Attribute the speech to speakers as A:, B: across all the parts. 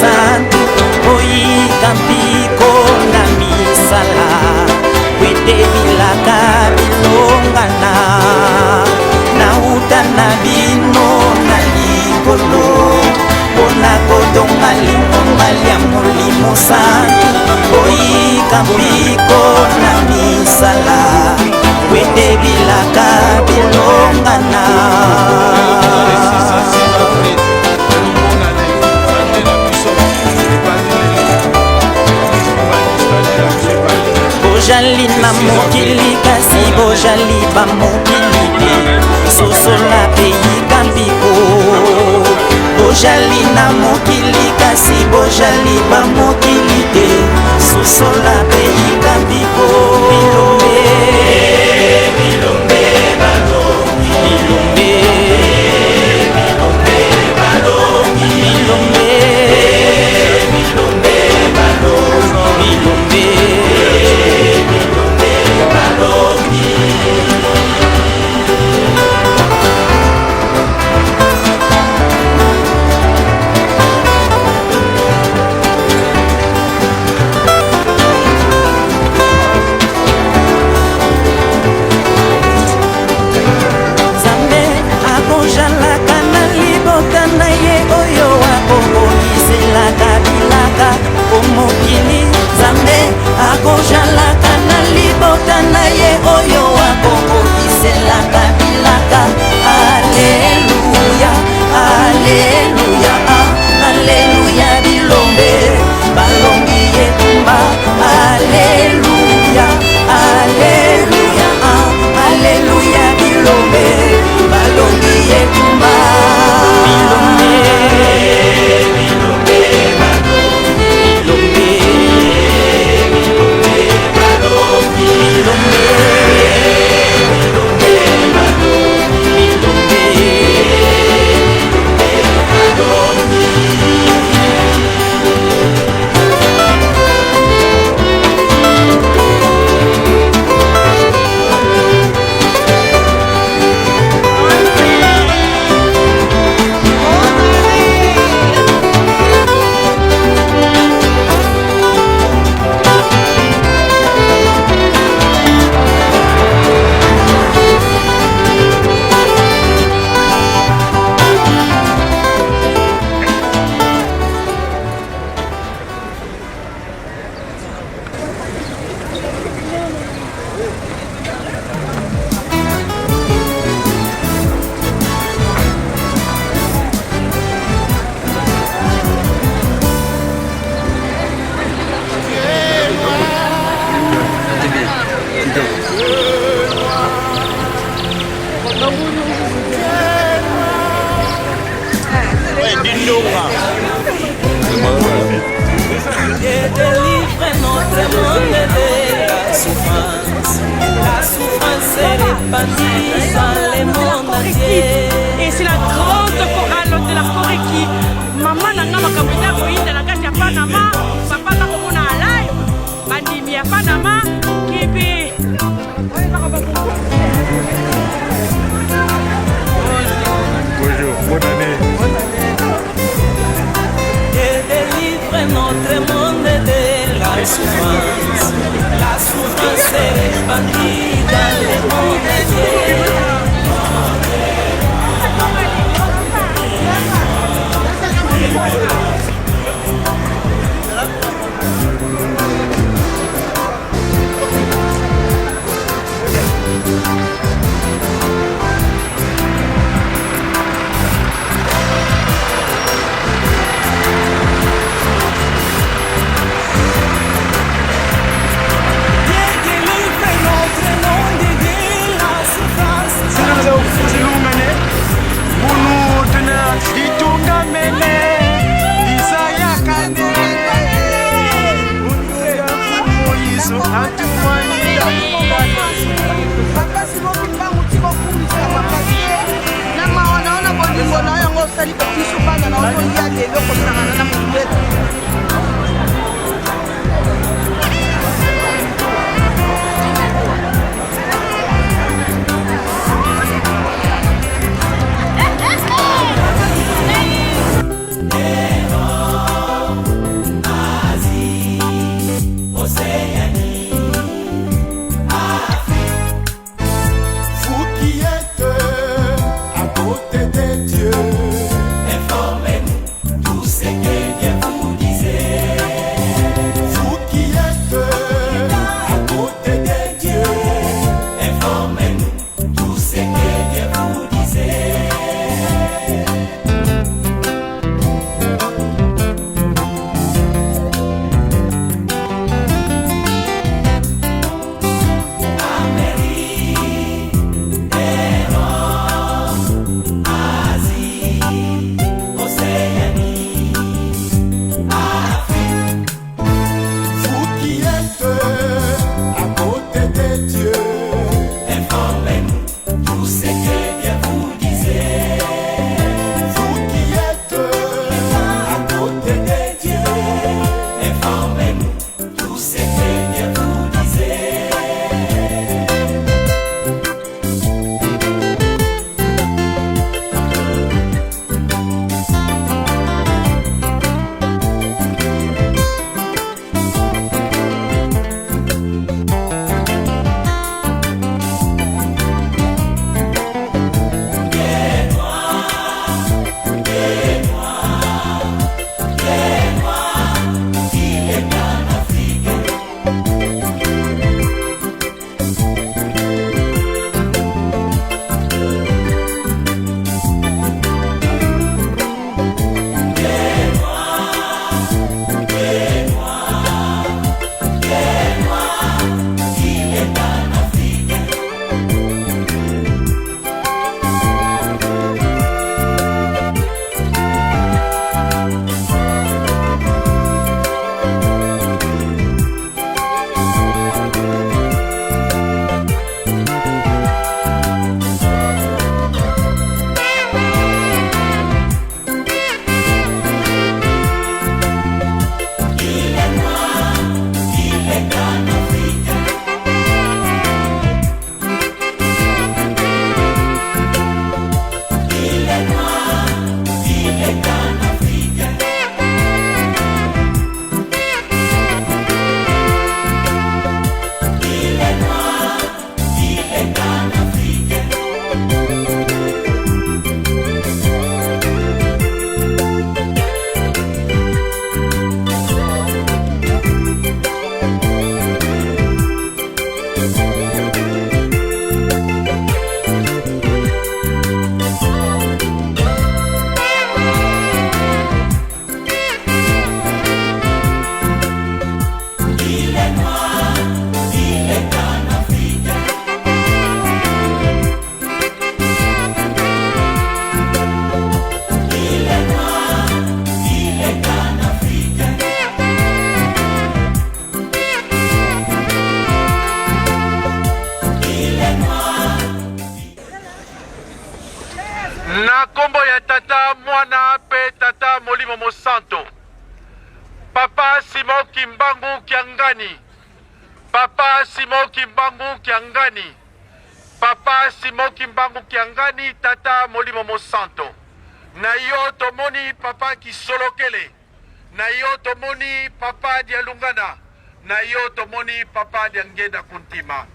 A: santo oyika mpiko na misala wedebilaka bilongana nauta na bino na likolo mpona kotonga lingomba lya molimo santo oyika mpiko na misala wedebilaka bilongana. Bojali na mokili kasi bojali ba mokili te sosola peyika mpiko. Bojali na mokili kasi bojali ba mokili te sosola peyika mpiko. Bilombe bilombe balongi bilombe bilombe balongi bilombe bilombe balongi bilombe mokili Nzambe akojalaka na libota na ye oyo akokokiselaka bilaka. Aleluya aleluya aleluya bilombe balongi etumba. Aleluya aleluya aleluya bilombe balongi etumba.
B: Délivre notre monde de la souffrance. La souffrance est répandue dans le monde entier.
C: Et c'est la grande chorale de la Corée qui maman nanga makambuta koinda na kati ya Panama papa na komona alai bandimi ya Panama kipi
D: Bonjour, bonne année.
B: Délivre notre monde de la souffrance. La souffrance est répandue dans le monde entier. Délivre notre monde de la souffrance.
E: Na kombo ya tata mwana pe tata Molimo Mosanto, Papa Simon Kimbangu Kiangani, Papa Simon Kimbangu Kiangani, Papa Simon Kimbangu Kiangani, tata Molimo Mosanto. Na yo tomoni papa Kisolokele, na yo tomoni papa Dialungana, na yo tomoni papa Diangenda Kuntima.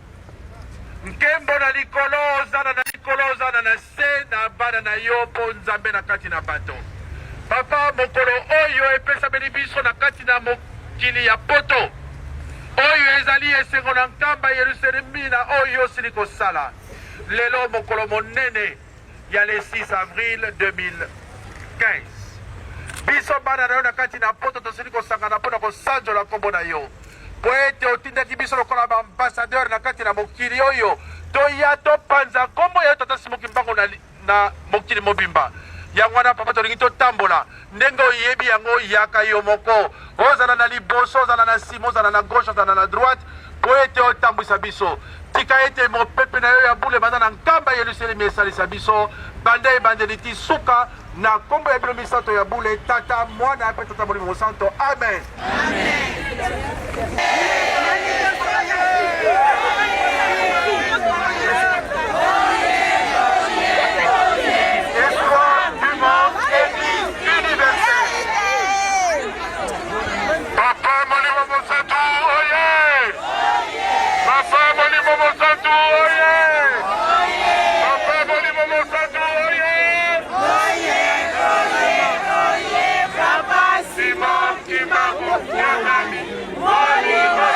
E: Nkembo na likolo zana na se na bana na yo po nzambe na kati na bato. Papa mokolo oyo epesa benibiso na kati na mokili ya poto. Oyo ezali esengo na nkamba Yerusalemi na oyo siliko sala. Lelo mokolo monene ya le 6 avril 2015. Biso bana na yo na kati na poto tosiliko sangana pona ko sanjo la kombo na yo. Poete otindaki biso lokola ba ambassadeur na kati na mokili oyo toya topanza kombo ya tata Simon Kimbangu na mokili mobimba yango wana papa tolingi totambola ndenge oyebi yango yaka yo moko ozala na liboso ozala na sima ozala na gauche ozala na droite poete otambwisa biso tika ete mopepe na yo ya bule banda na nkamba Yerusalemi esalisa biso banda ebandeli ti suka na kombo ya bino misato ya bule tata mwana pe tata Molimo Mosanto amen, amen.
B: Molimo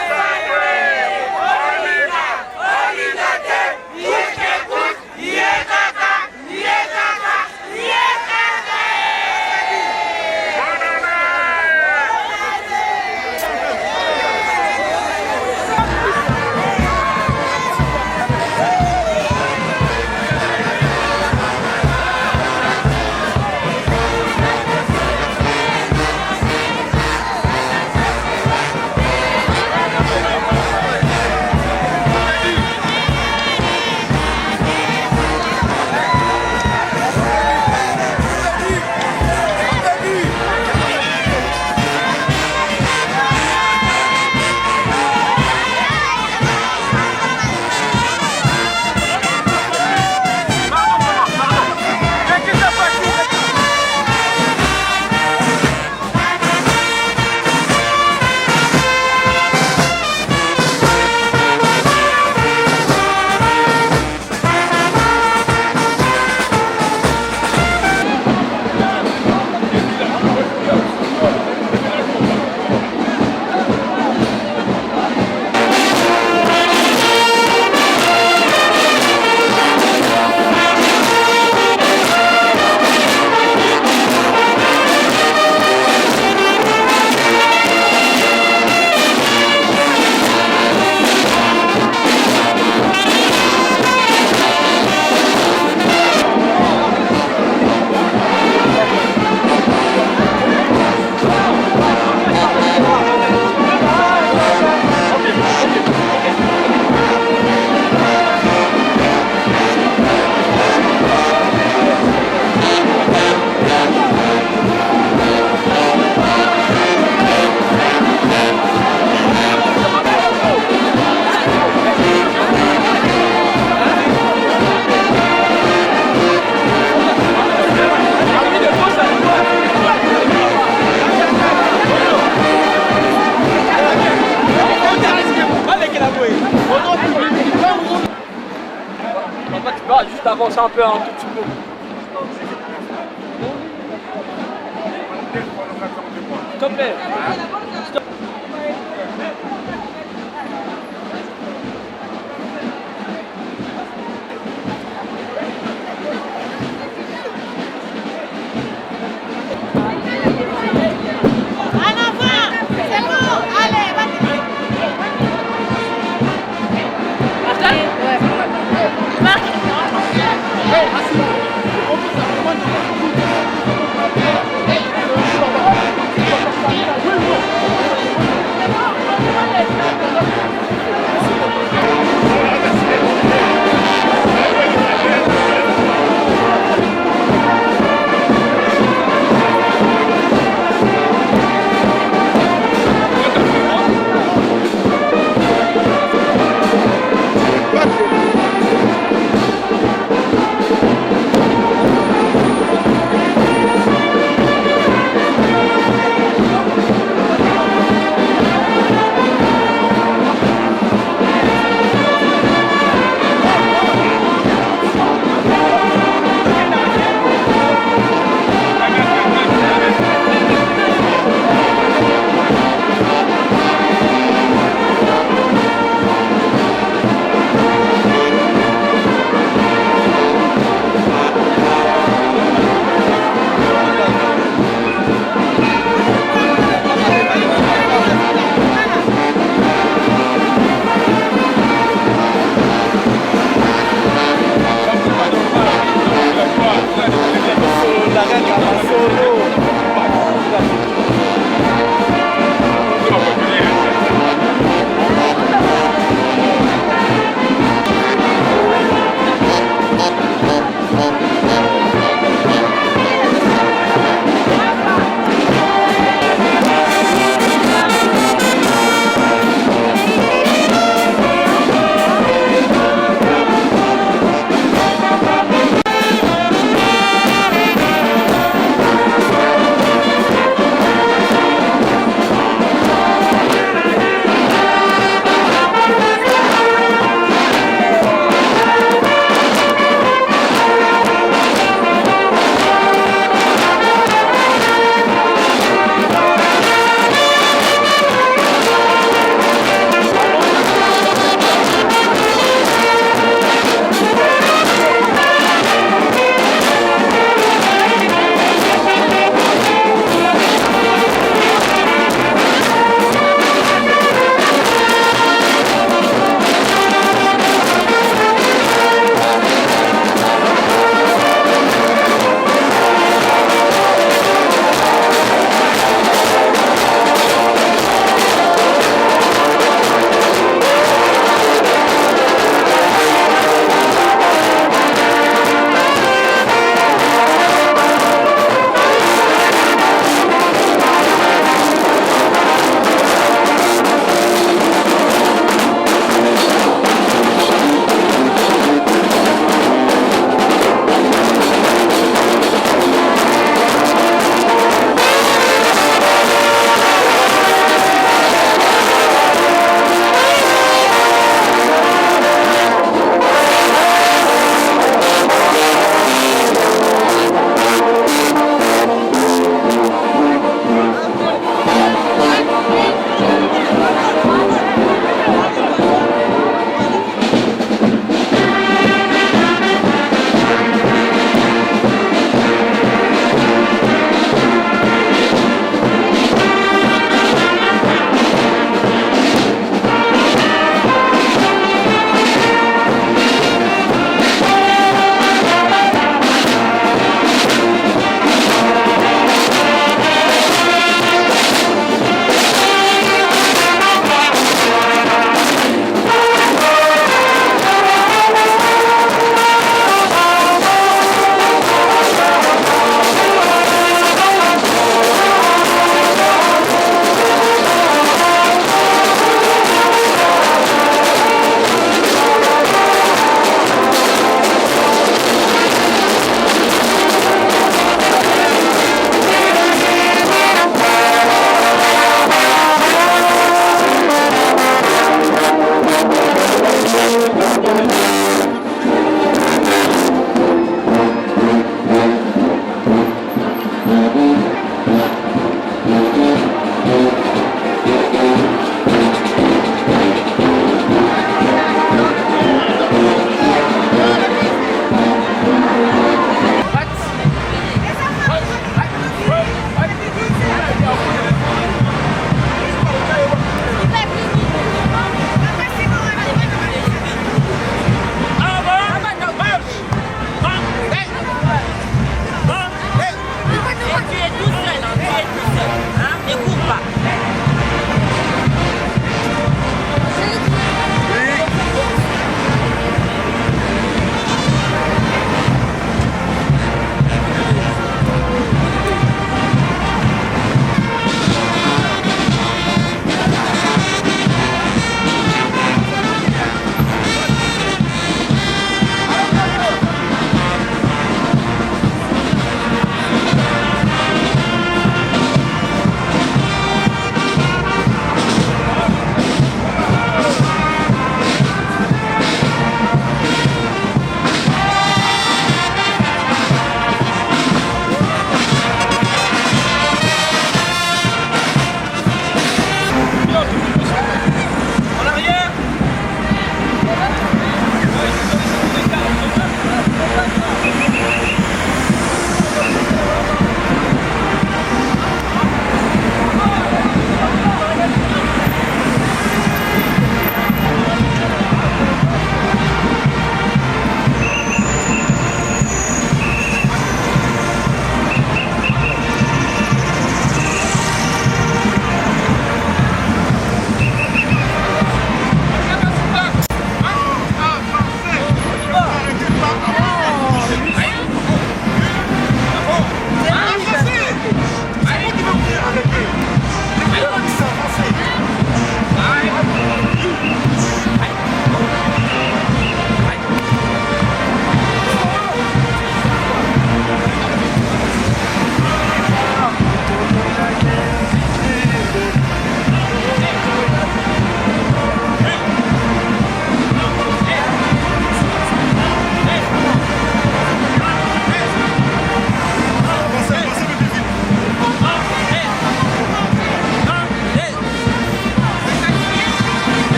F: d'avancer un peu, un tout petit peu. S'il te plaît.
C: Allez,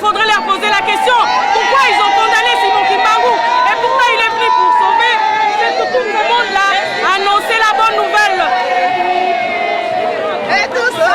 C: faudrait leur poser la question. Pourquoi ils ont condamné Simon Kimbangu? Et pourtant il est venu pour sauver tout ce monde-là, annoncer la bonne nouvelle.
G: Et tout ça,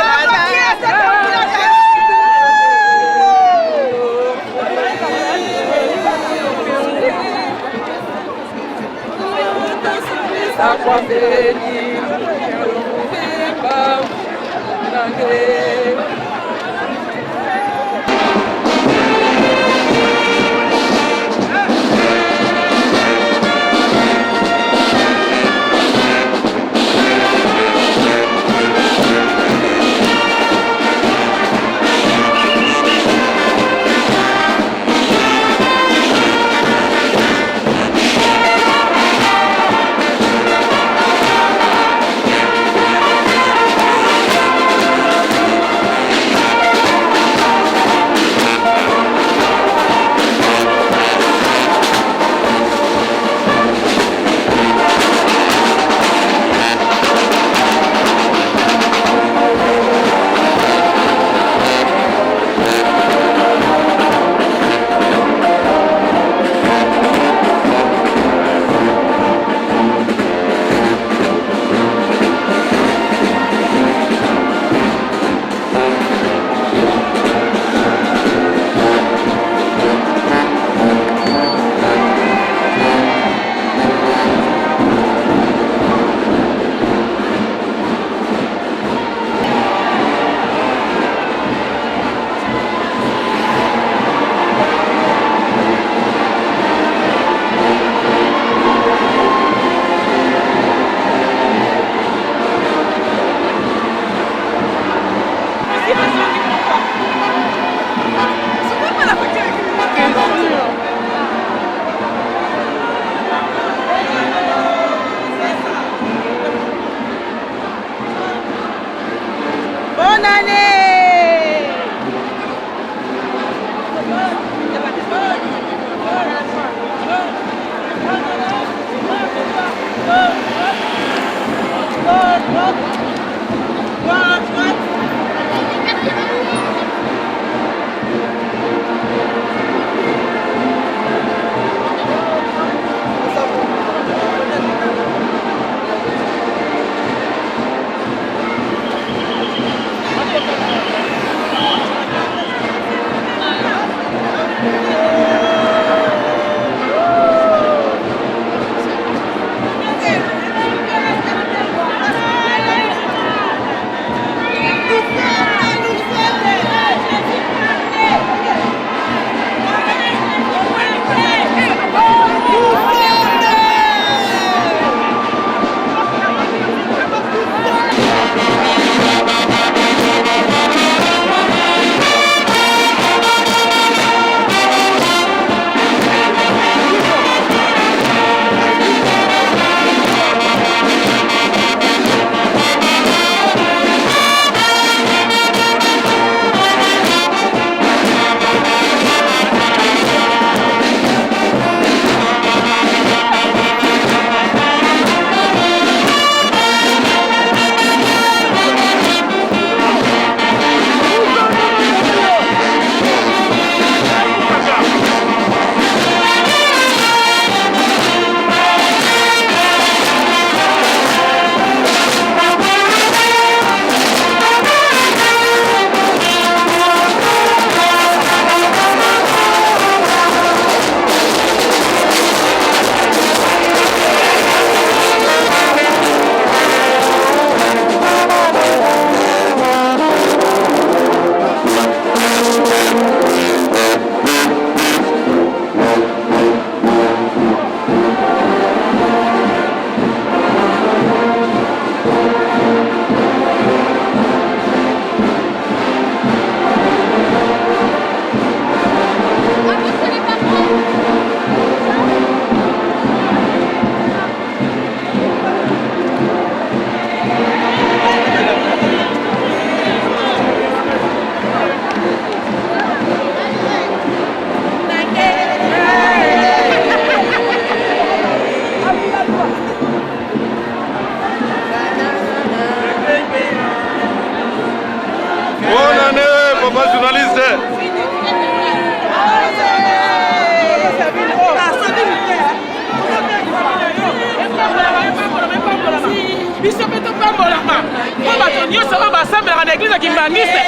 C: nyonso oyo basambelaka na église ya kimbangiste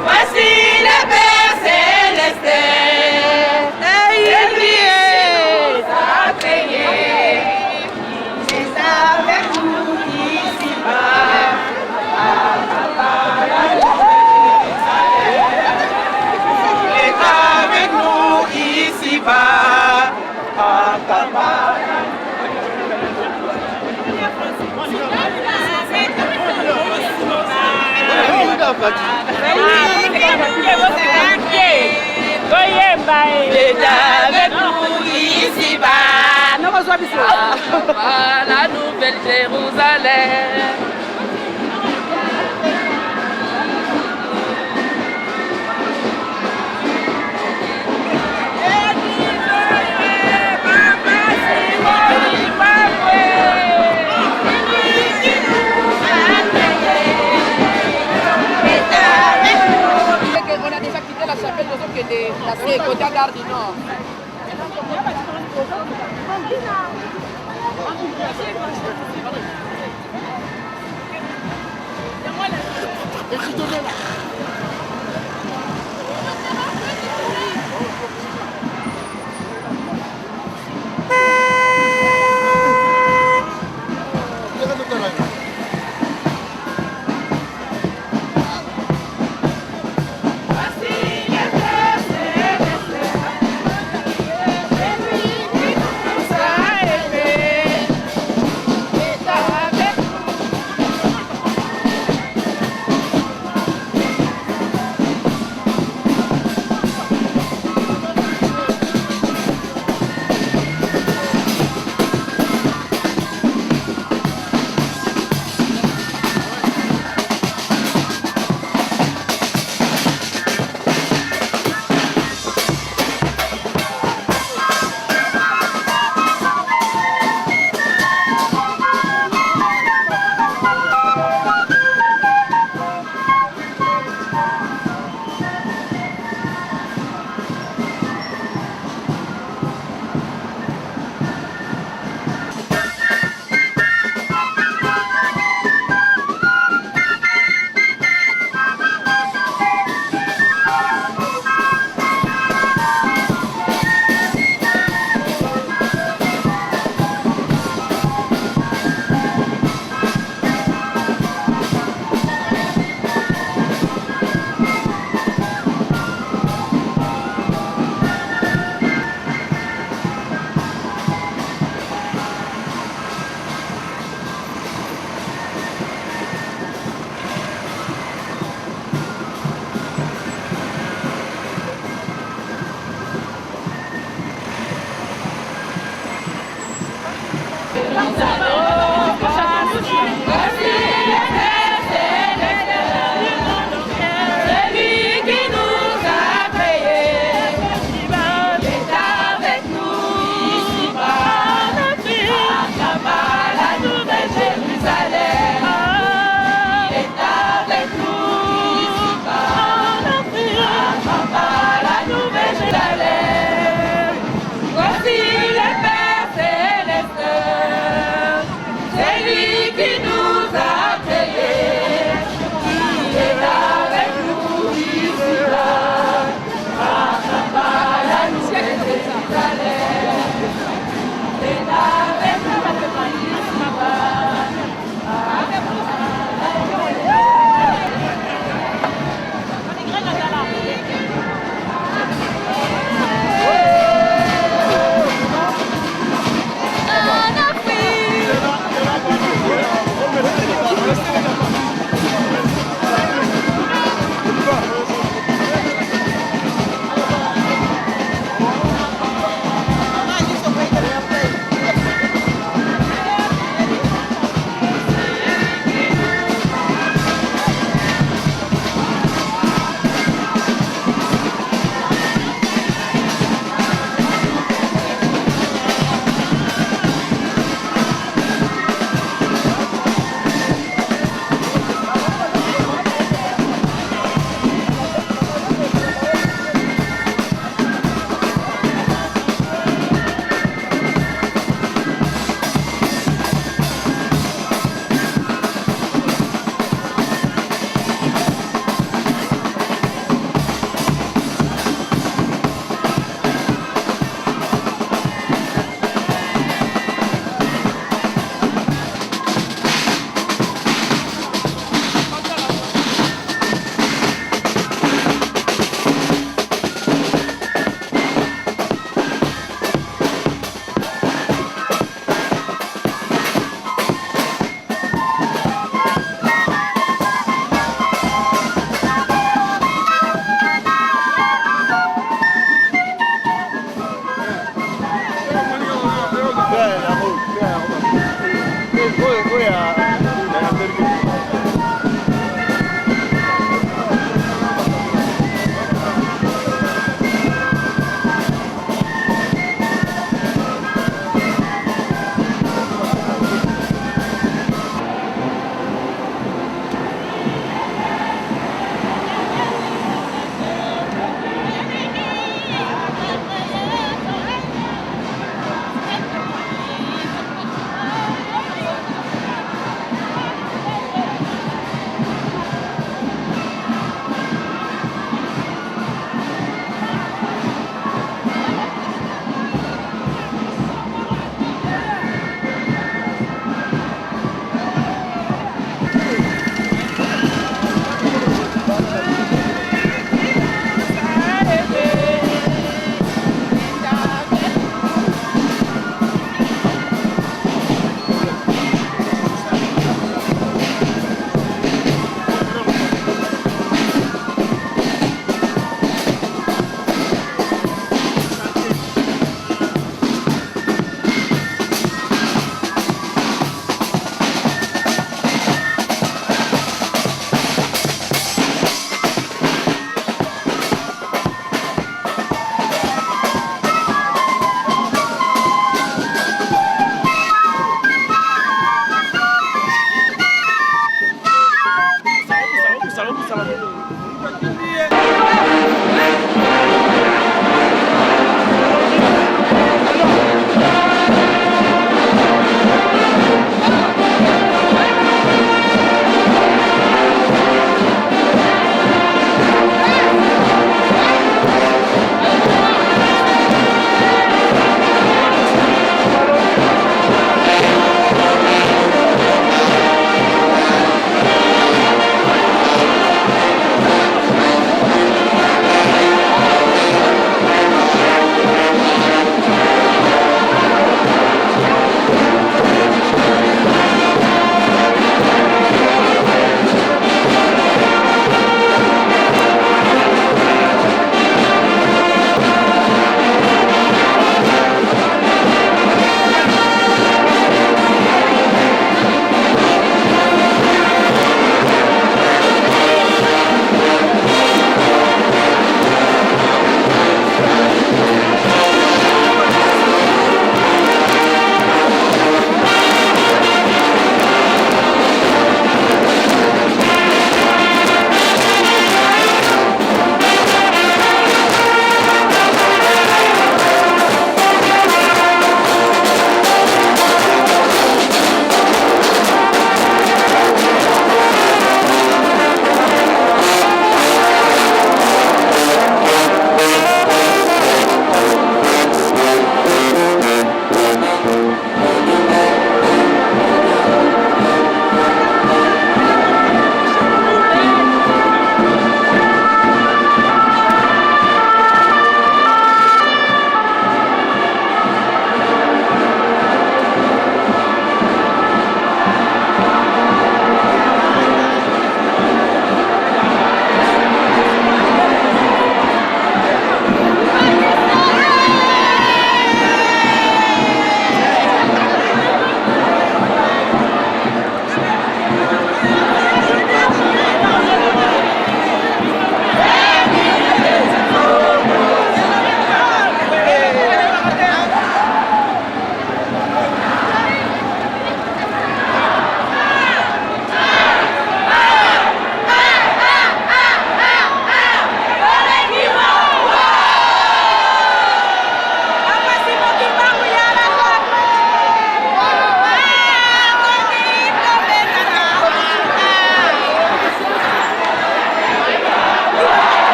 B: Voici le Père Céleste, et priez à payer. C'est avec nous ici-bas. C'est avec nous ici-bas. Avec nous ici-bas. La nouvelle Jérusalem.
G: On a déjà quitté la chapelle de la côté à Gare du Nord.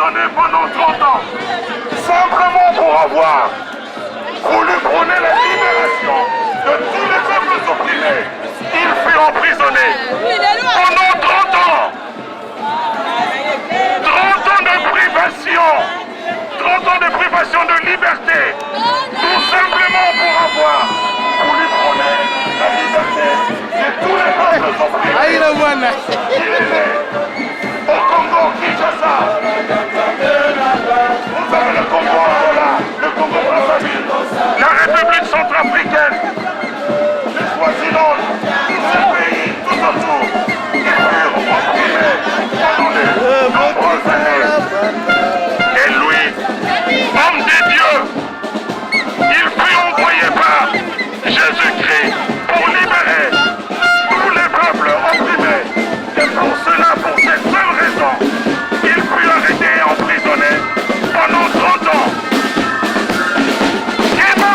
E: emprisonné pendant 30 ans, simplement pour avoir voulu prôner la libération de tous les peuples opprimés. Il fut emprisonné pendant 30 ans. 30 ans de privation. 30 ans de privation de liberté. Tout simplement pour avoir voulu prôner la liberté de tous les peuples opprimés. Il est né au Congo Kinshasa. Vous avez le Congo Angola, le Congo Brazzaville, la République centrafricaine, le Swaziland, tous ces pays tout autour qui furent opprimés pendant de nombreuses années. Et lui, homme de Dieu, il fut envoyé par Jésus-Christ pour libérer tous les peuples opprimés. Et pour cela, pour cette seule raison, il fut arrêté et emprisonné pendant 30 ans. Et mon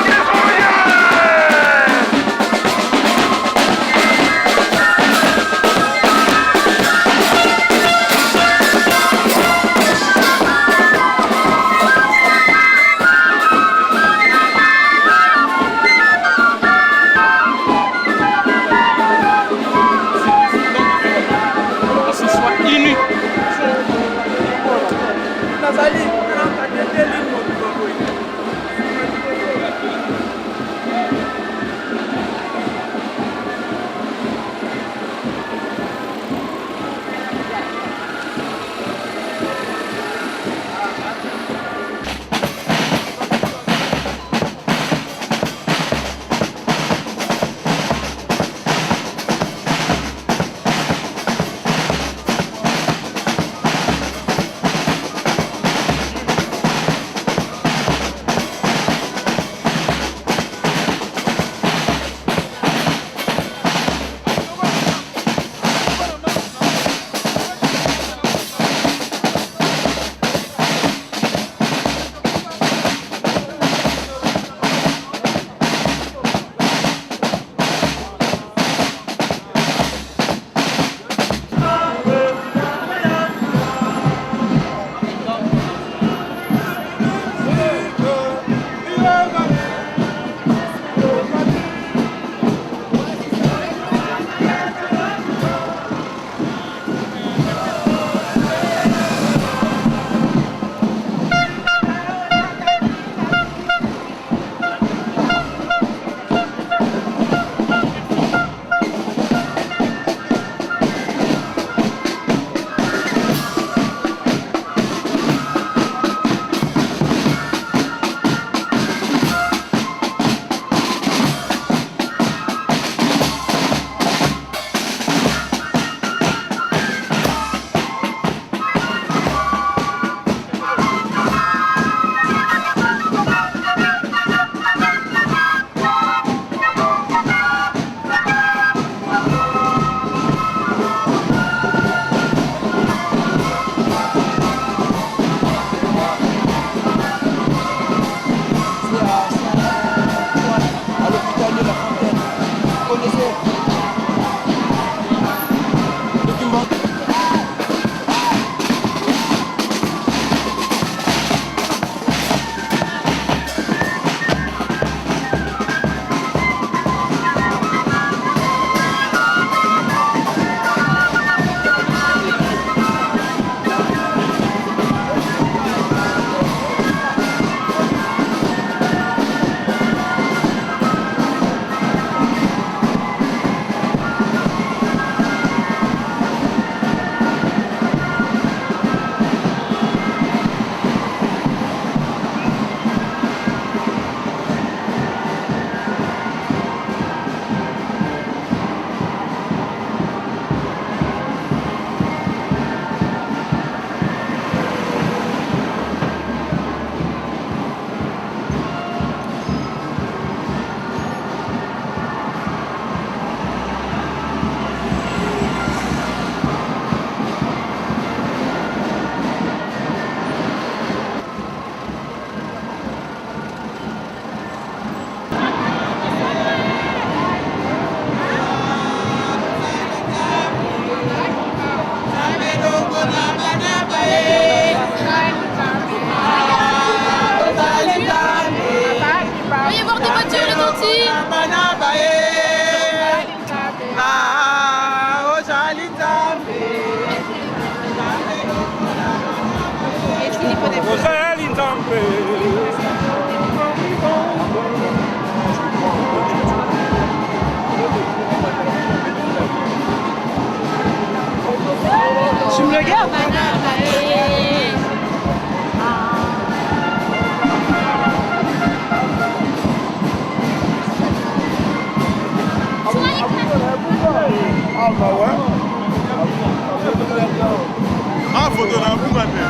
C: Tu me regardes?
D: Ah, photo na bunga te.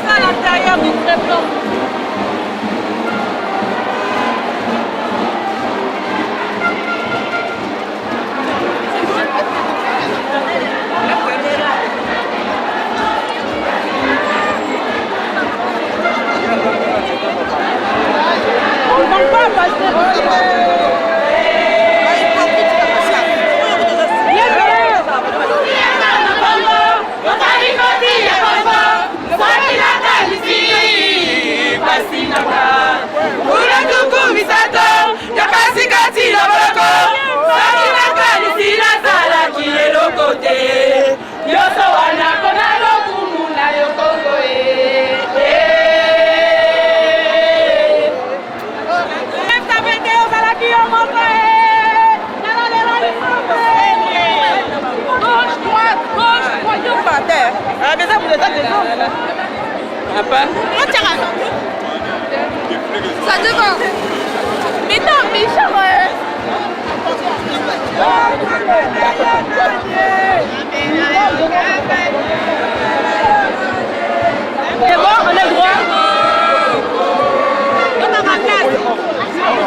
C: à l'intérieur du très blanc. On ne va pas passer.
G: Ça devant. Mais non, mais
C: C'est bon, on a le droit. On a ma place.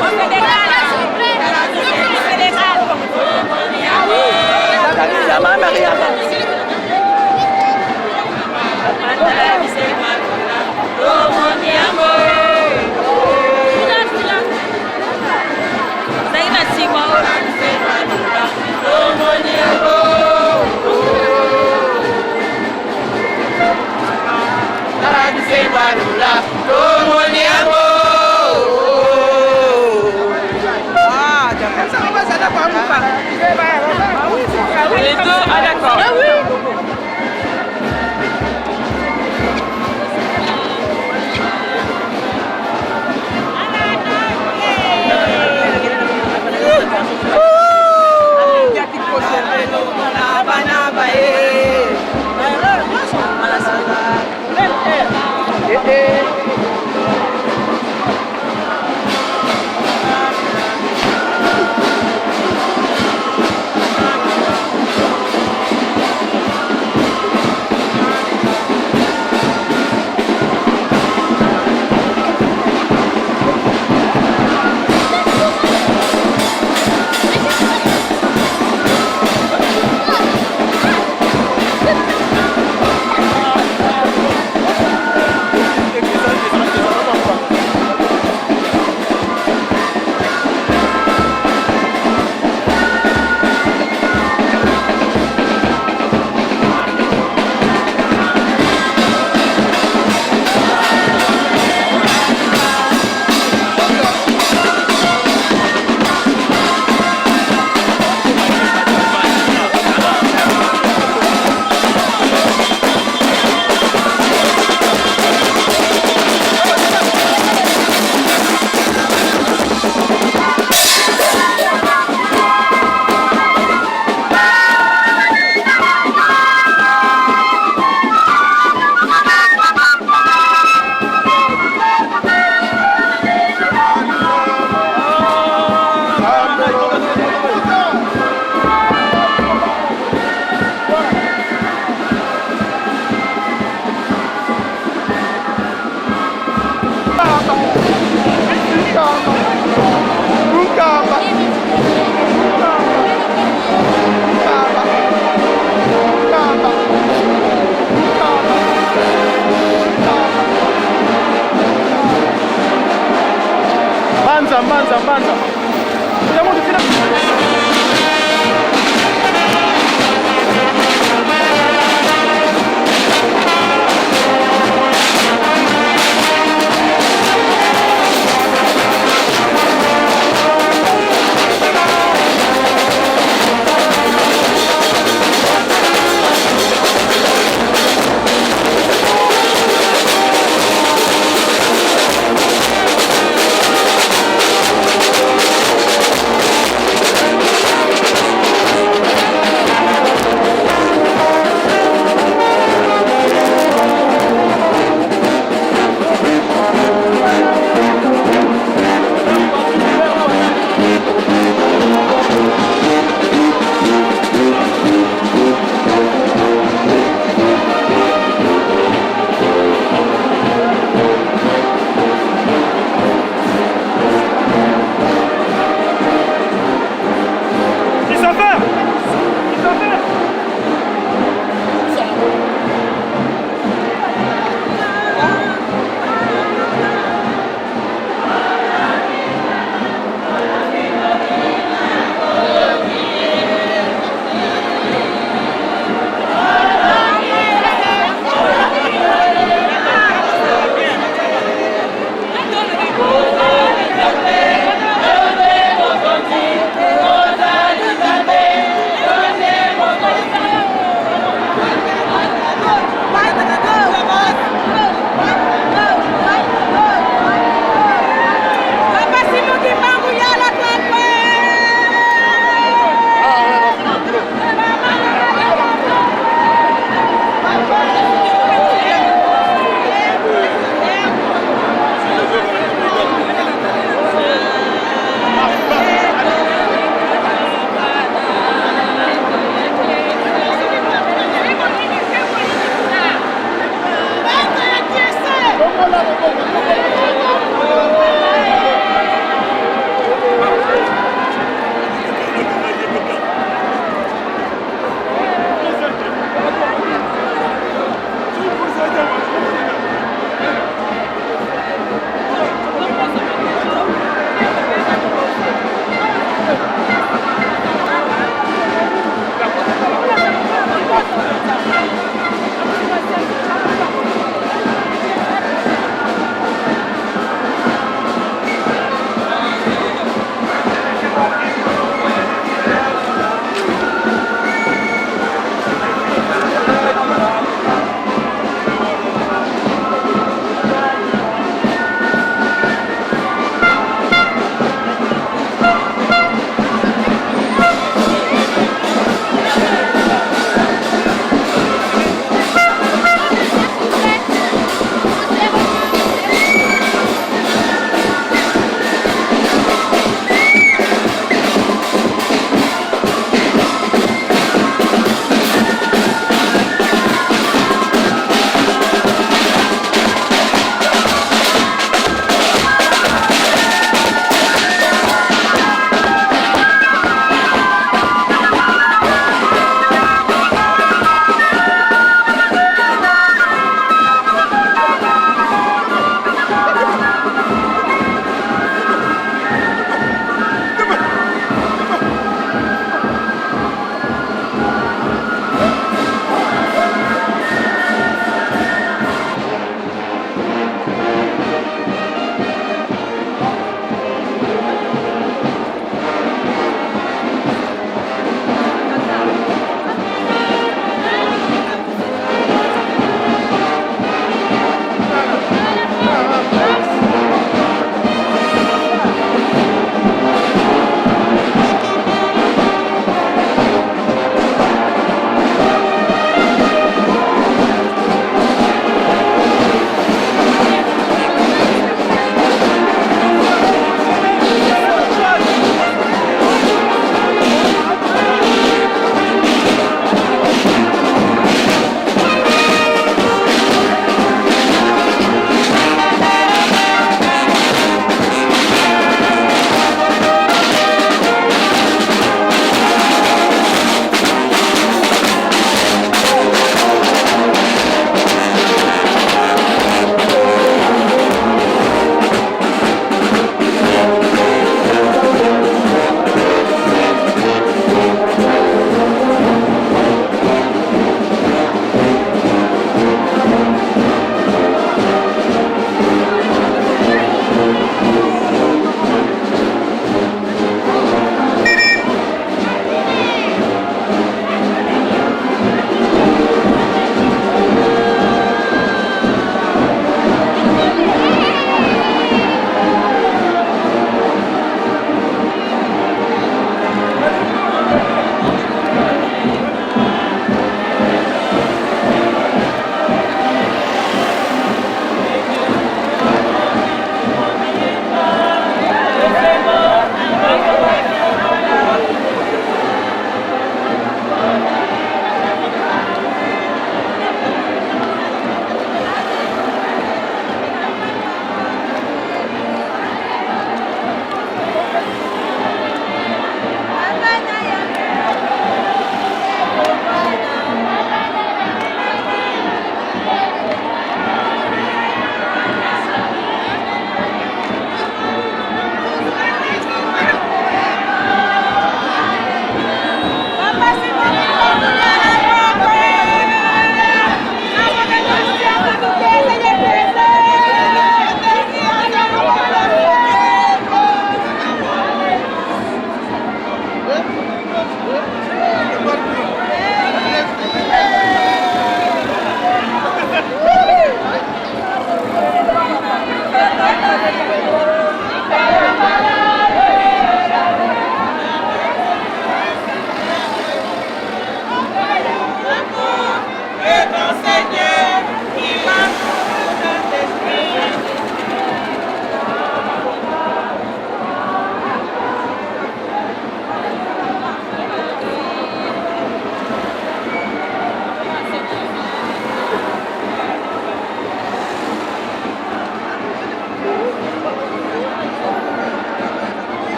C: On se dégage. On se dégage. La main, Maria. Les deux, ah d'accord. Ah oui.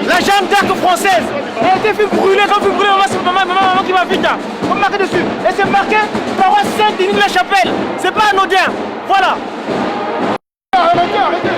H: La Jeanne d'Arc française. Elle a été fait brûler, quand vous brûlez, maman qui va vite. On marque dessus. Et c'est marqué paroisse Sainte-Denis de la Chapelle. C'est pas anodin. Voilà. Arrêtez, arrêtez.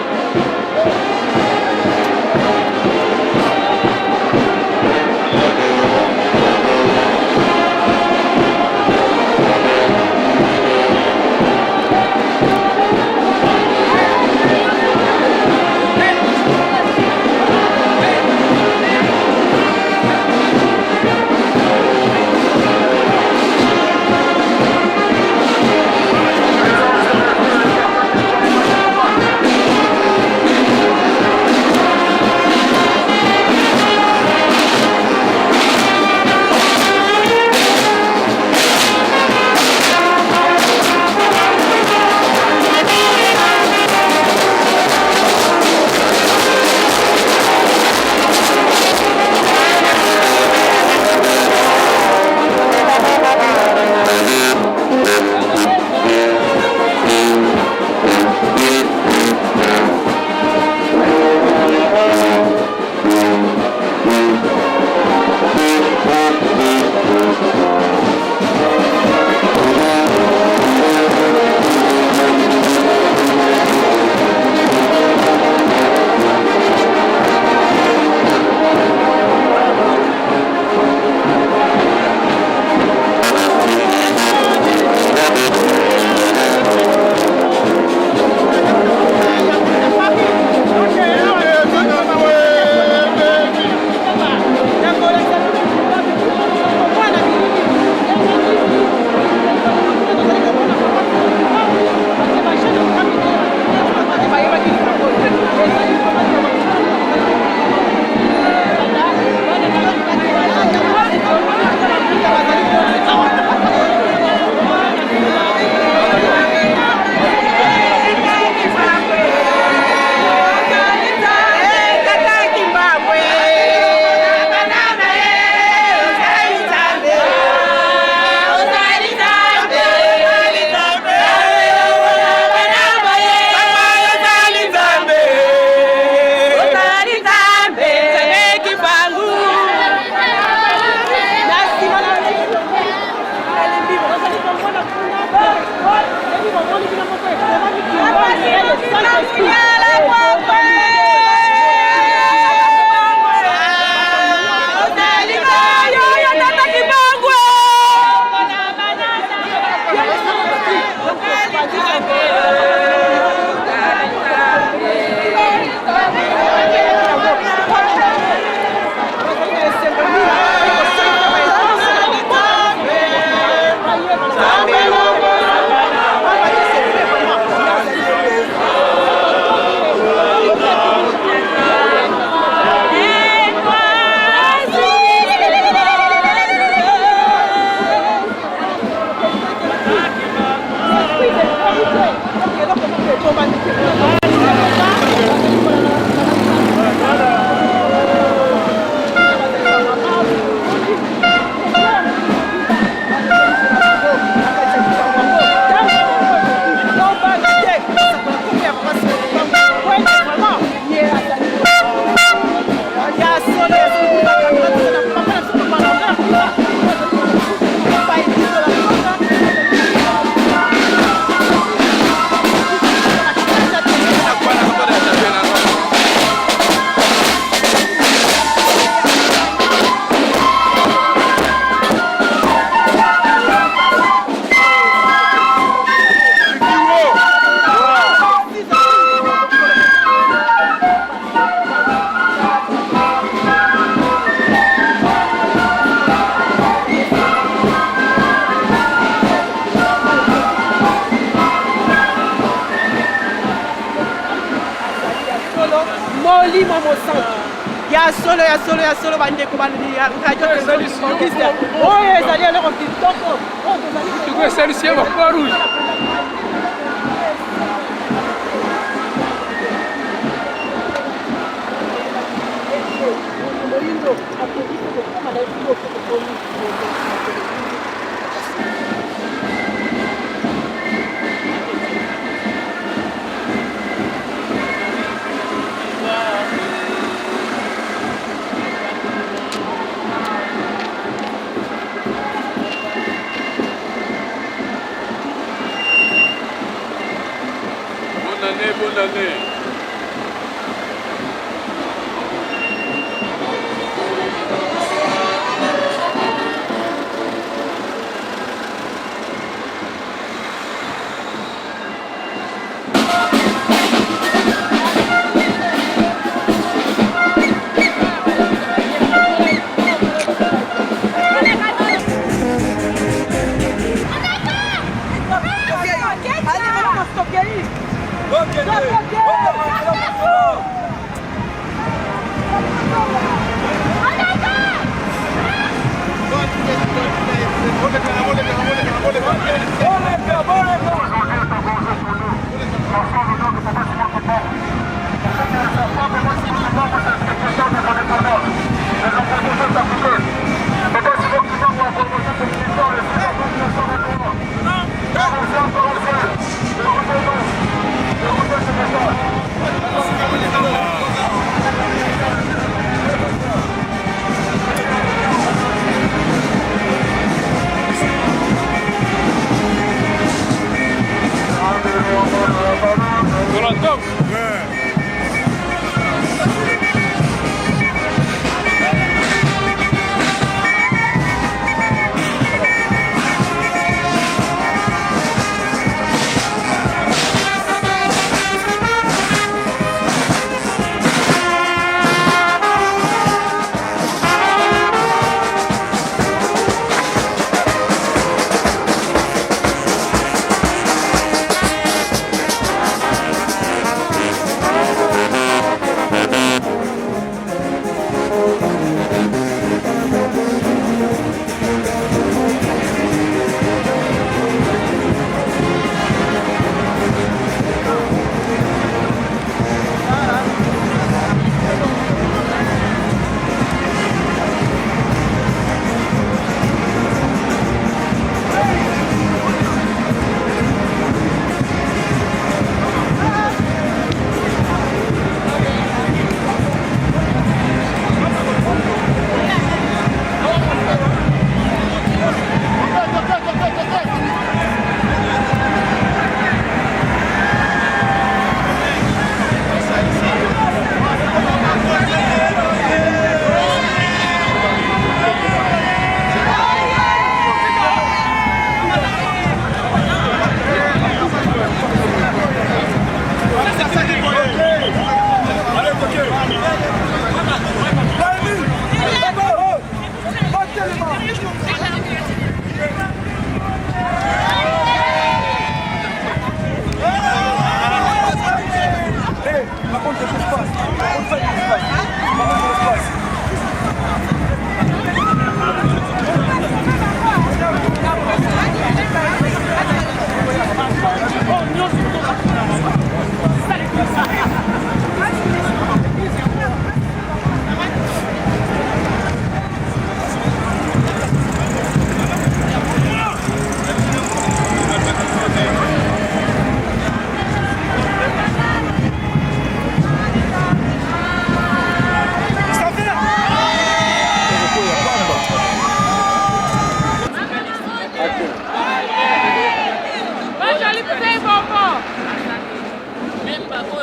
G: Molimo Mosantu. Ya solo bandeko bandi ya radio Télé. Oyo ezali eloko kitoko.
F: Tuko esalisi bakwa rouge. Bonne année.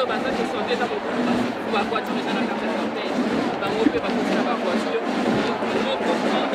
F: baza descendre na ba voiture na carte d'identité bango pe ba kosa ba voiture no comprendre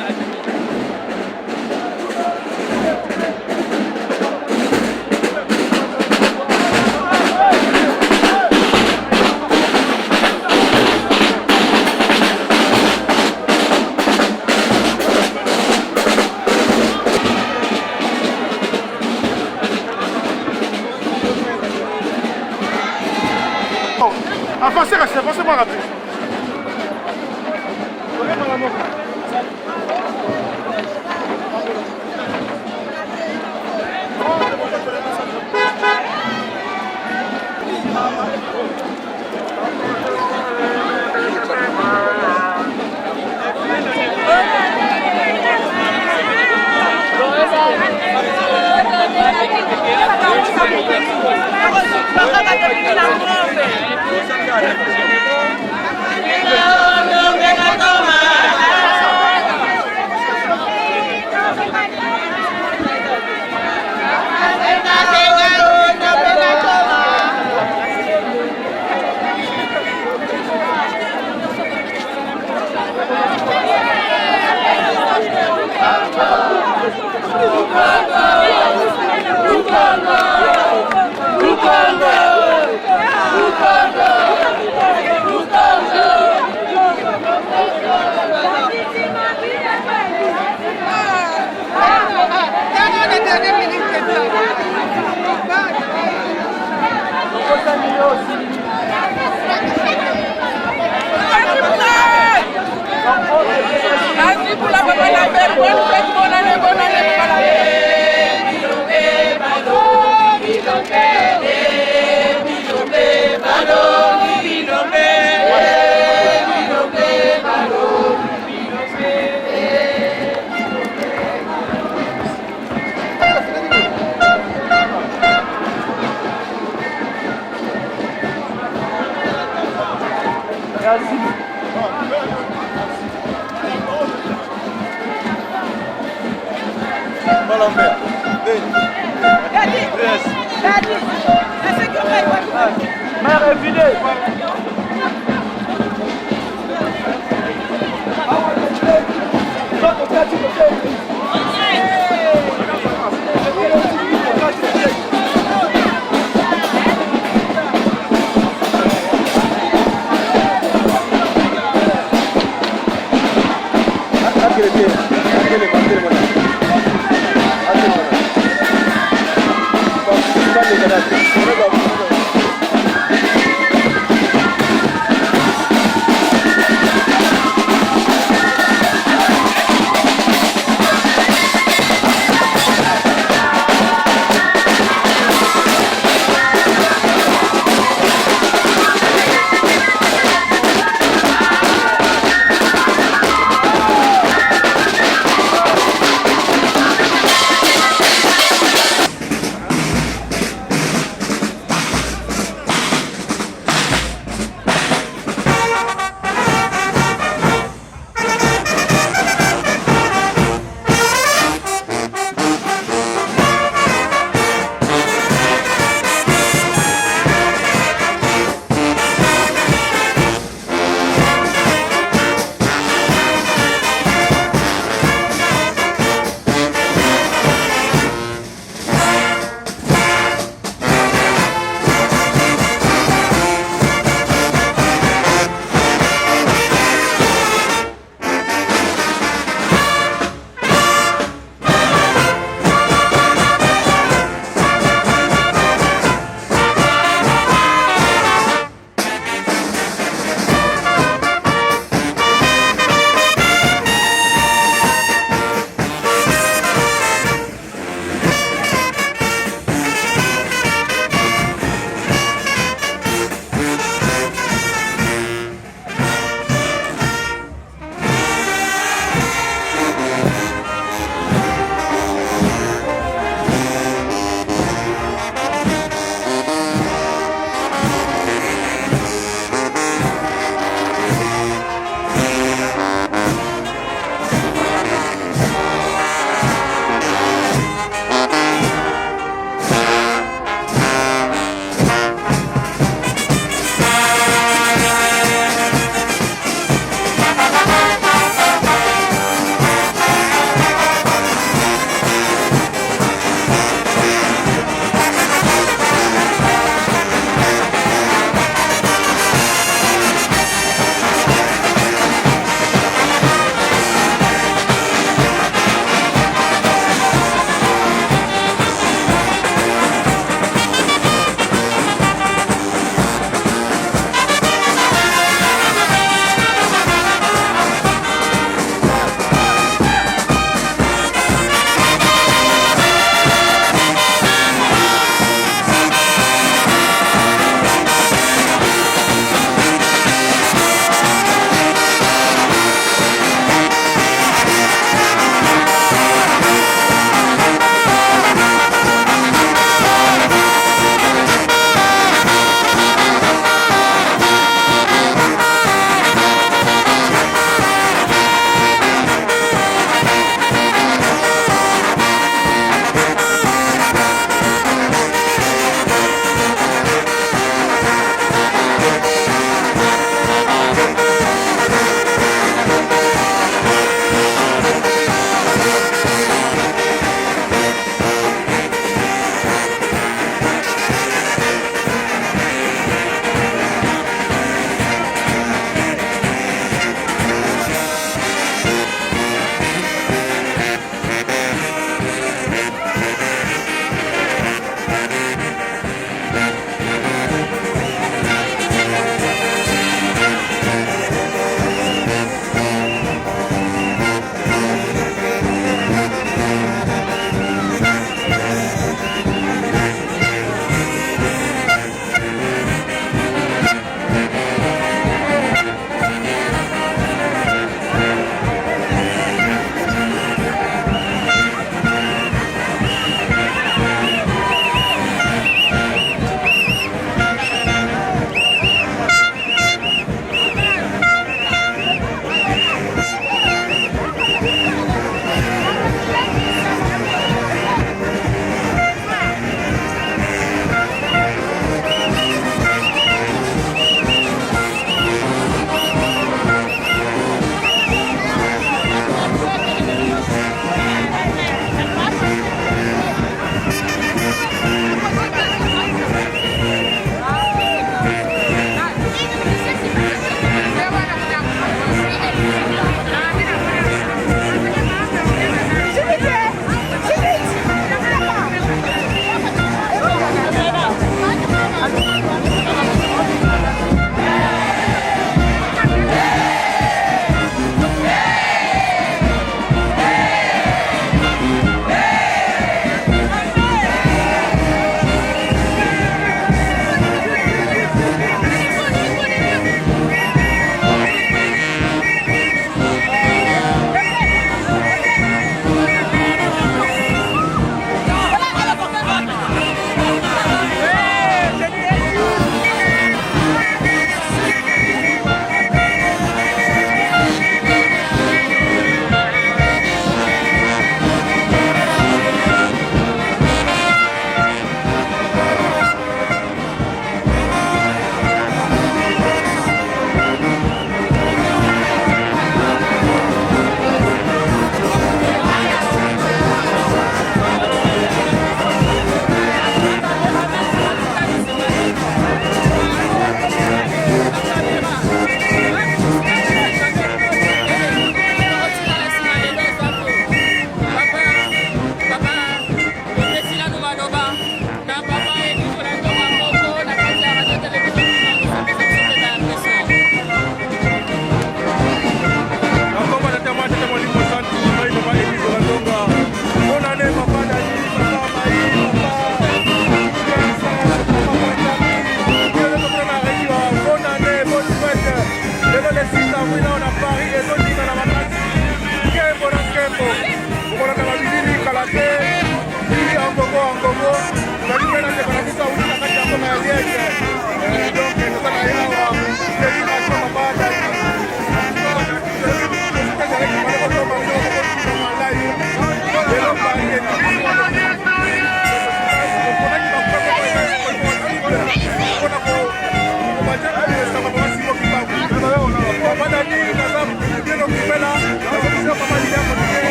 D: Avancez, restez, avancez-moi rapide.
H: Mère est vidée.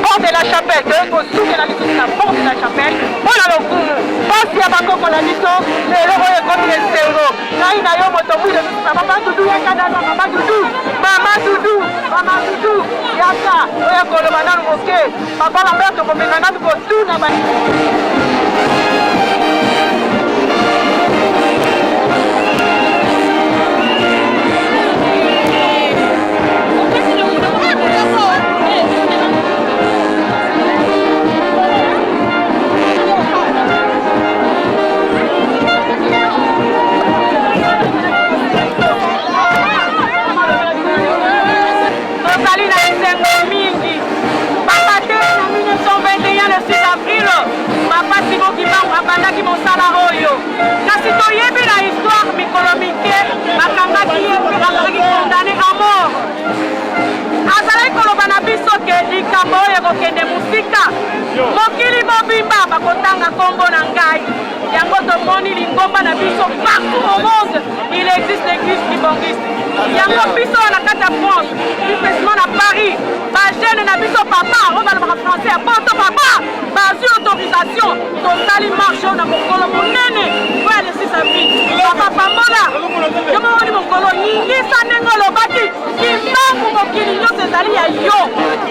G: Porte de la chapelle, que vous souvenez la porte de la chapelle, on a le coup, passe à Bangkok, on a dit ça, Marie Esengo ngai na yo moto mwile Mama Dudu yakadana Mama Dudu yaka oya koloba nanu moke papa na mbeto komenga nanu kotuna abandaki mosala oyo kasi toyebi na histoire mikolo mike bakangaki ye mpe azalaki kondane a mort azalaki koloba na biso ke likambo oyo ekokende mosika mokili mobimba bakotanga nkombo na ngai yango tomoni lingomba na biso partout au monde il existe l'église kibongiste yango biso na kati ya France plus précisément na Paris bagene na biso papa oyo balobaka français ya poto papa bazwi autorisation tosali marche oyo na mokolo monene po ya lesi sa vie papa pamona yo momoni mokolo nyingisa ndenge olobaki kimbangu mokili nyonso ezali ya yo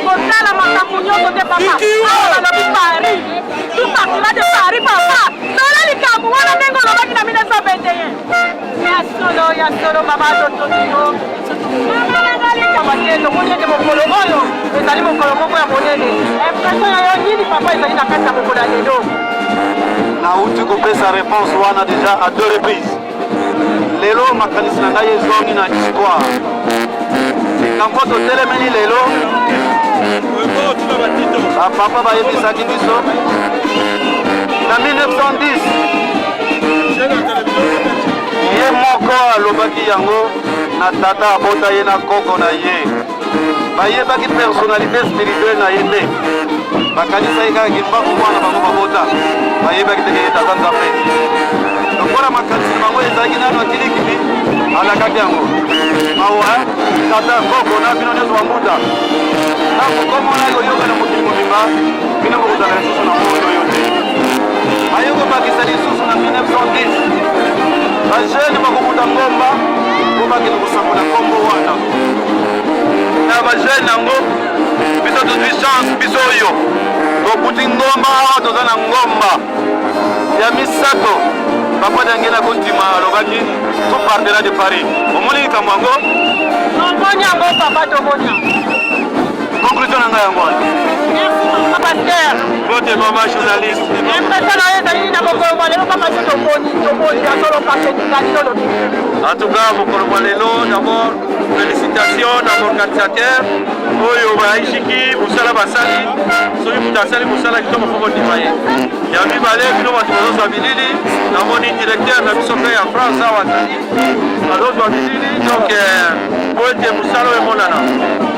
G: kotala makambo nyonso te papa awa balobi Paris tout partout de Paris papa tala likambo wana ndenge olobaki na 1921 ya solo mama tototino tomoni ete mokolo oyo ezali mokolo moko ya monene impression ya yo nini papa ezali na kati ya mokolo ya lelo
I: nauti kopesa réponse wana déjà à 2 reprises lelo makanisi na ngai ezongi na histoire kampo totelemeli lelo bapapa bayebisaki biso na 1910 ye moko alobaki yango na tata abota ye na koko na ye bayebaki personnalité spirituelle na ye te bakanisa ye kaka kimbangu mwana bango babota bayebaki teke ye tata nzambe lokola makanisi na bango ezalaki nano akilikili alakaki yango mawa tata koko na bino nyonso bambuta ntango komona yoyoka na mokili mobimba bino bokozala lisusu na moyo oyo te baye kobakisa lisusu na 1910 bajene bakobuta ngomba po bakende kosakola nkombo wana na bajene yango biso tozwi chance biso oyo tobuti ngomba awa toza na ngomba ya misato papa dange na kontima alobaki tout partena de Paris omoni likambo yango tomoni yango papa tomoni conclusion na ngai yango wana pasteur vote mama journaliste impression na ye ezali na mokolo mwa lelo papa so tomoni azolo paketikali lolobi en tout cas mokolo mwa lelo d'abord félicitations na organisateur oyo baishiki mosala basali soki moto asali mosala kitoko foko ndima ye ya mibale bino bato bazozwa bilili namoni directeur na biso mpe ya France awa azali bazozwa bilili donc po ete mosala oyo emonana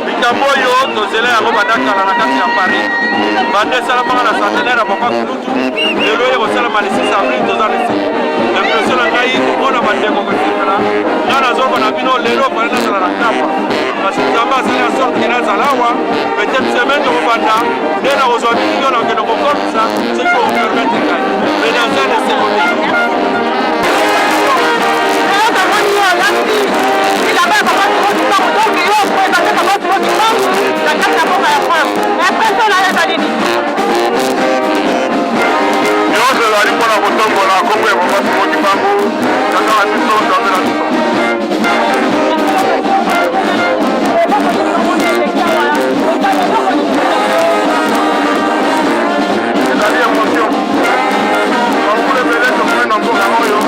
I: likambo oyo tozela yango badakala na kati ya Paris bande esalamaka na centenaire ya papa kulutu lelo oyo kosalama le 6 avril toza lesi impression na ngai komona bandeko kosepela nga nazoloba na bino lelo fale nazala na kapa kasi nzambe asali ya sorte ke nazala awa peut-être semaine tokobanda nde na kozwa bilili oyo nakende kokomisa soki kopermete ngai mais naza leseko te nyonso ezali mpona kotombola kombo ya papa Simon Kimbangu kaka na biso nzambe na biso ezali émotion bakule ebele tokoi na mboka oyo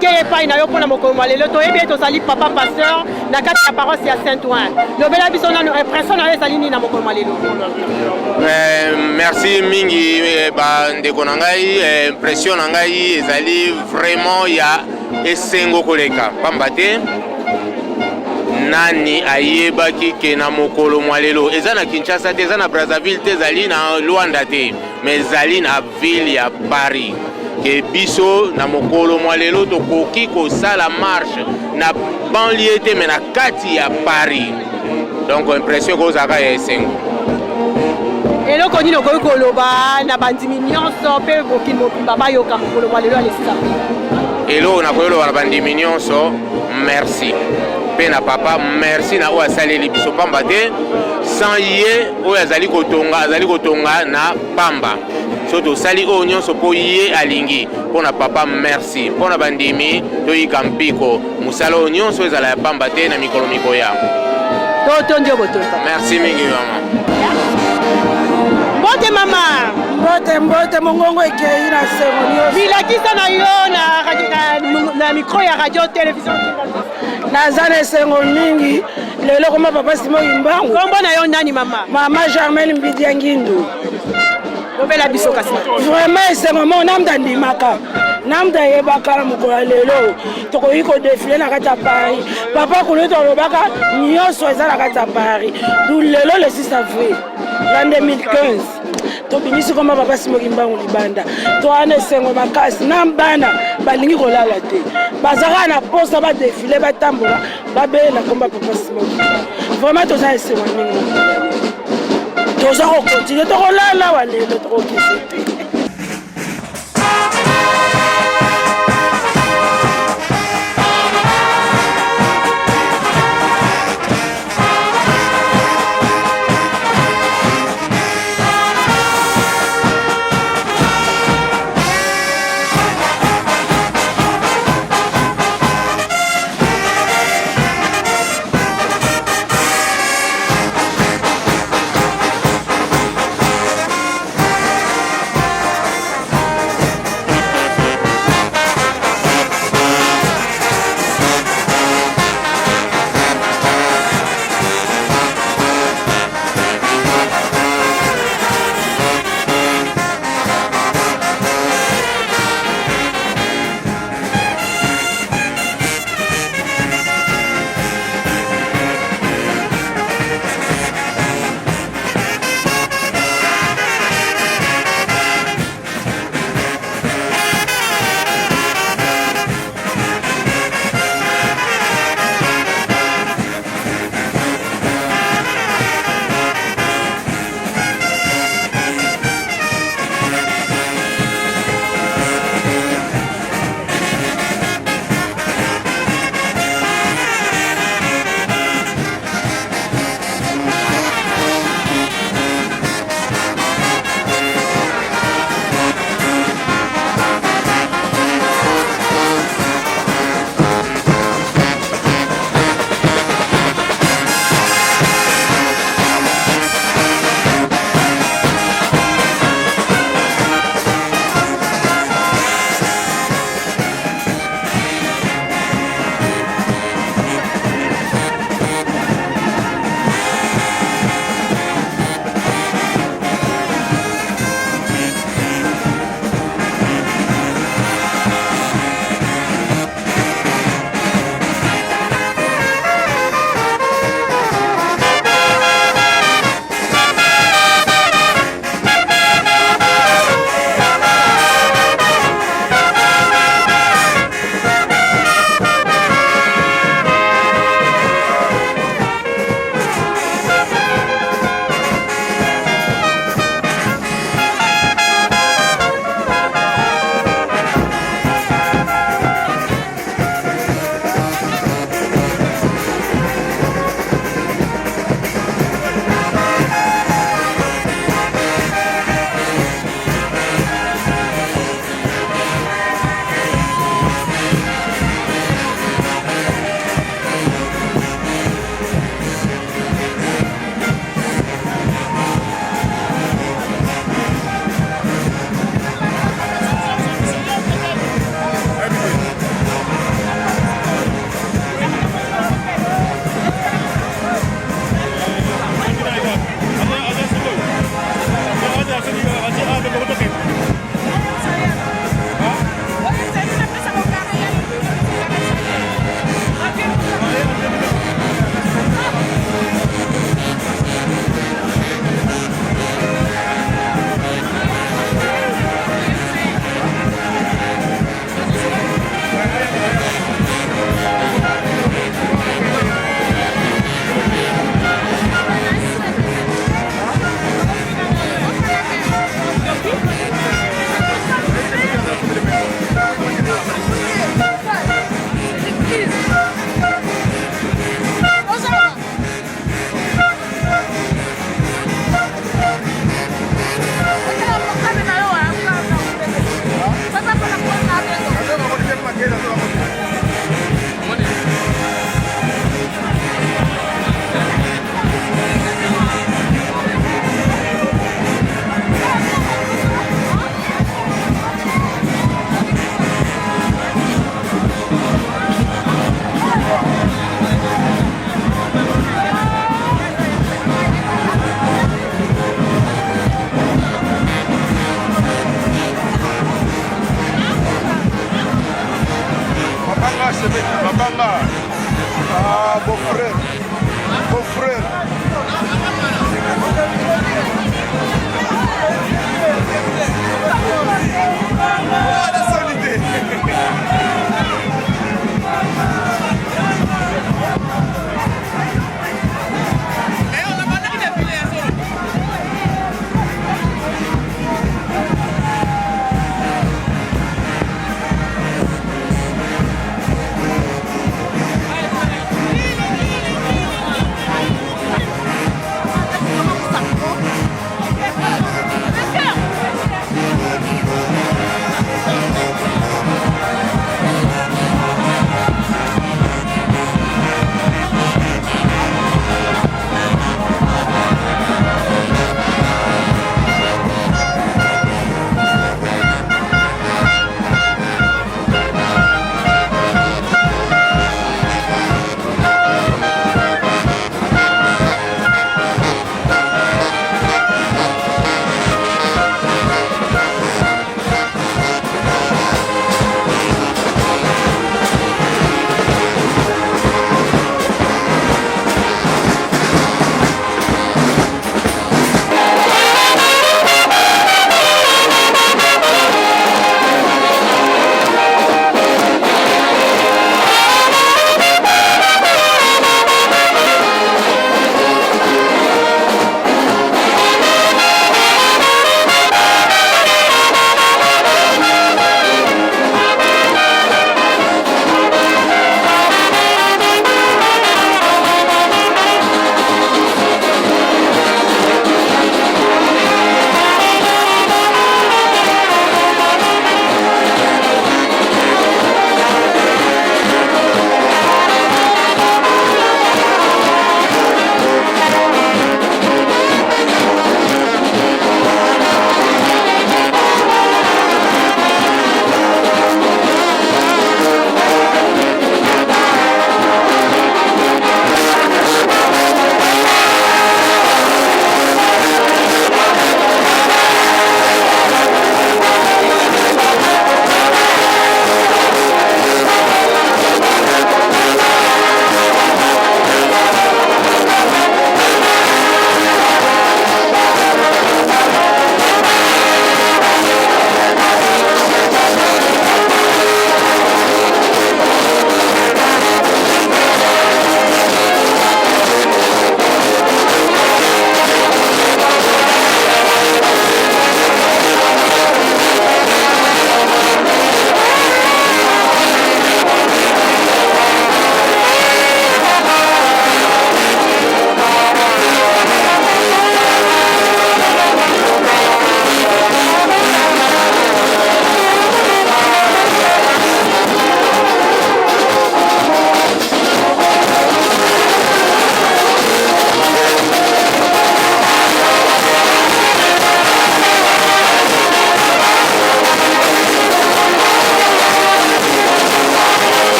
G: toke epai na yo mpona mokolo mwa lelo toyebi ete ozali papa pasteur na kati ya paroisse ya Saint-Ouen lobela biso nano impression na yo ezali nini na mokolo mwa lelo.
J: Merci mingi bandeko na ngai impression na ngai ezali vraiment ya esengo koleka pamba te nani ayebaki ke na mokolo mwa lelo eza na Kinshasa te eza na Brazzaville te ezali na Luanda te mais ezali na ville ya Paris ke biso na mokolo mwa lelo tokoki kosala marche na banlieue te mais na kati ya Paris donc impression kozaka ya esengo.
G: eloko nini okoki koloba na bandimi nyonso mpe mokili mobimba bayoka mokolo mwa lelo alesisa
J: eloko nakoyoloba na bandimi nyonso merci mpe na papa merci na oyo asaleli biso pamba te sans ye oyo azali kotonga na pamba so tosali oyo nyonso mpo ye alingi mpo na papa merci mpo na bandimi toyika mpiko mosala oyo nyonso ezala ya pamba te na mikolo mikoya
G: totondi obotoka
J: merci mingi mama
G: mbote mama
K: mbote mongongo ekei na sengo
G: bilakisa na yo na micro ya radio télévision
K: naza na esengo mingi lelo koma papa Simon Kimbangu
G: kombo na yo nani mama
K: mama Germaine Mbidi ya Ngindu
G: lobela biso kasi
K: vraiment esengo mo namda ndimaka namda yebaka na mokolo ya lelo tokoki kodefile na kati ya Paris papa kulu tolobaka nyonso eza na kati ya Paris du lelo le 6 avril na 2015 tobimisi koma papa Simon Kimbangu libanda toana esengo makasi na bana balingi kolala te bazaka na posa badefile batambola babela komba papa Simon Kimbangu vraiment toza esengo mingi toza kokontinue tokolala wa lelo tokokisi te.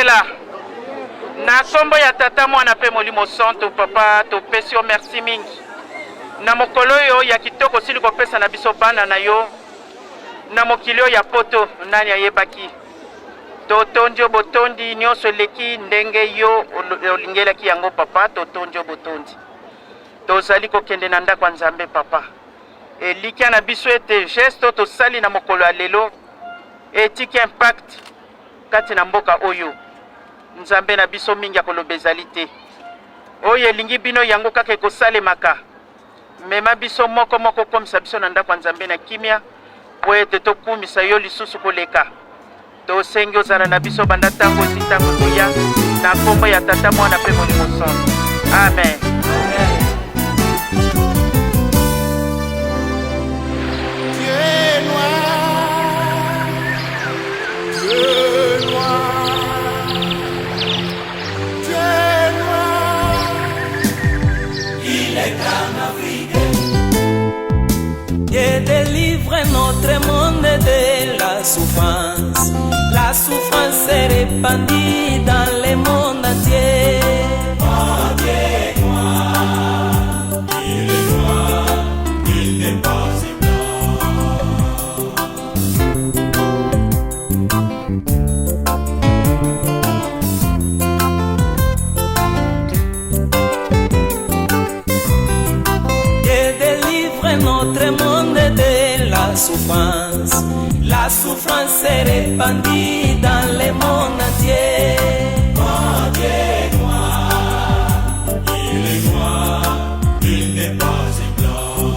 C: Lingela na kombo ya tata mwana pe molimo santo papa topesi yo merci mingi na mokolo yo ya kitoko sili kopesa na biso bana na yo na mokili ya poto nani ayebaki totondi botondi nyonso eleki ndenge yo olingelaki yango papa totondi botondi tozali kokende na ndako ya Nzambe papa elikia na biso ete gesto tosali na mokolo ya lelo etiki impact kati na mboka oyo Nzambe na biso mingi ya koloba ezali te oyo elingi bino yango kaka ekosalemaka mema biso moko moko komisa biso na ndako ya Nzambe na kimia po ete tokumisa yo lisusu koleka tosengi ozala na biso banda ntango esi ntango koya na kombo ya tata mwana mpe molimo santo amen.
B: Dieu délivre notre monde de la souffrance. La souffrance est répandue dans le monde entier. Oh Dieu, toi, il est noir, il n'est pas si Dieu délivre notre monde de la souffrance. La souffrance est répandue dans le monde entier. Oh Dieu noir, il est noir, il n'est pas si blanc.